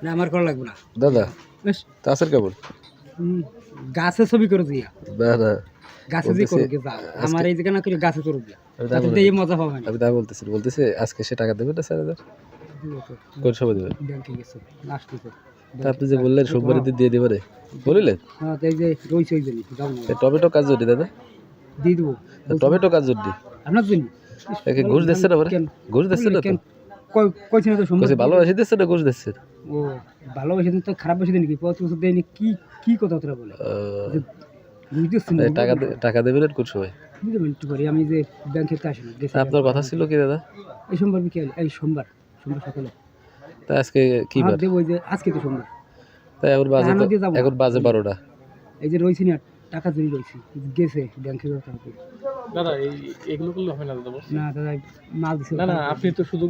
না আমার করা লাগবে না দাদা বেশ তাসের কেমন গাছে ছবি করে দিয়া দাদা গাছে যে করবে যা আমার এই জায়গা না করে গাছে করে দিয়া তাতে দিয়ে মজা পাবে না আমি তাই বলতেছি আজকে সে টাকা দেবে না 4000 কোন সময় দেবে ব্যাংকে গেছে আসতেছে তা আপনি যে বললেন সোমবার দিন দিয়ে দেবে রে বলিলেন হ্যাঁ এই যে রইছে ওই জন্য যাও না টমেটো কাজ জন্য দাদা দিয়ে দেবো টমেটো কাজ জন্য আপনার জন্য একে ঘুষ দিচ্ছে না মানে ঘুষ দিচ্ছে না তো কইছে না তো সম্ভব কইছে ভালোবাসি দিচ্ছে না ঘুষ দিচ্ছে ও ভালোবাসে তো খারাপ বেশি দিন কি 5 বছর দেয়নি কি কি কথা তোরা বলে বুঝতেছেন টাকা দেবেন কোন সময় বুঝতে একটু পরে আমি যে ব্যাংকে আসি না আপনার কথা ছিল কি দাদা এই সোমবার বিকেল এই সোমবার সকালে তা আজকে কি বার দেবো ওই যে আজকে তো সোমবার তাই এখন বাজে 12টা এই যে রয়েছি না টাকা জমি রয়েছি গেছে ব্যাংকে দাদা এগুলো করলে হবে না দাদা না দাদা মাল দিছে না আপনি তো শুধু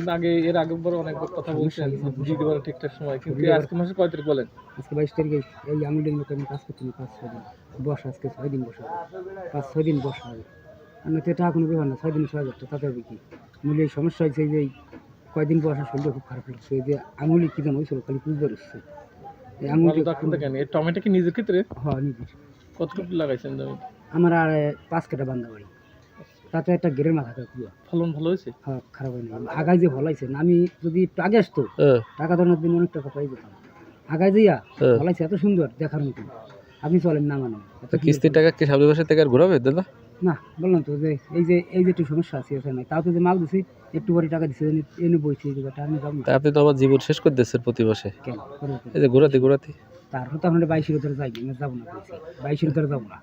এর আগের বার অনেকবার কথা বলছেন দিতে পারেন ঠিকঠাক সময় কিন্তু আজকে মাসে কয় তারিখ বলেন আজকে 22 তারিখে এই আঙুলের মতো আমি কাজ করতে 5-6 দিন বসা আজকে 6 দিন বসা 5-6 দিন বসা হবে আর না তো এটা কোনো ব্যাপার না 6 দিন 6 হাজার তাতে হবে কি মূলে সমস্যা হয়েছে যে কয়দিন বসা শরীরটা খুব খারাপ লাগছে যে আঙুলি কি জানো হয়েছিল খালি পুজো হচ্ছে এই আঙুলটা কেন এই টমেটো কি নিজের ক্ষেত্রে হ্যাঁ নিজের কতটুকু লাগাইছেন জমি আমার আর 5 কাটা বান্ধা বাড়ি তাতে একটা গেরের মাথা পুরো ফলন ভালো হয়েছে হ্যাঁ খারাপ হয়নি আগায় যে ভালো হয়েছে আমি যদি একটু আগে আসতো টাকা ধরানোর দিন অনেক টাকা পাই যেতাম আগায় যাইয়া ভালো হয়েছে এত সুন্দর দেখার মতো আপনি চলেন না মানে কিস্তির টাকা কি সামনের মাসে থেকে আর ঘুরাবে দাদা না বললাম তো যে এই যে একটু সমস্যা আছে এখানে তাও তো যে মাল দিছি একটু পরে টাকা দিছি এনে বইছি এই জায়গাটা আমি যাবো না আপনি তো আমার জীবন শেষ করে দিচ্ছেন প্রতি মাসে কেন এই যে ঘোরাতে তারপর তো আপনার 22-এর ভিতরে যাইবি না যাবো না 22-এর ভিতরে যাবো না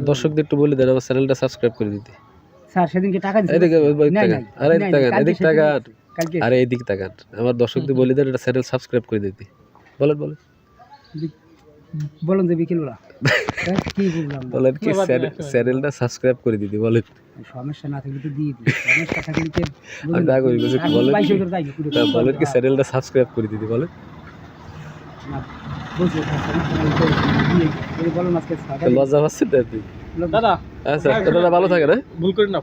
দর্শকদের একটু বলে দেন আমার চ্যানেলটা সাবস্ক্রাইব করে দিতে স্যার সেদিনকে টাকা দিছি আরে এদিক তাকান আমার দর্শকদের বলে দেন এটা চ্যানেল সাবস্ক্রাইব করে দিতে বলেন বলুন যে বিকেলবেলা কি বললাম বলেন কি চ্যানেলটা সাবস্ক্রাইব করে দিতে বলেন সমস্যা না থাকলে তো দিয়ে দিই সমস্যা থাকলে কি আমি দা করি বলেন কি চ্যানেলটা সাবস্ক্রাইব করে দিতে বলেন বলুন আজকে লজ্জা পাচ্ছেন আপনি দাদা আচ্ছা দাদা ভালো থাকেন ভুল করেন না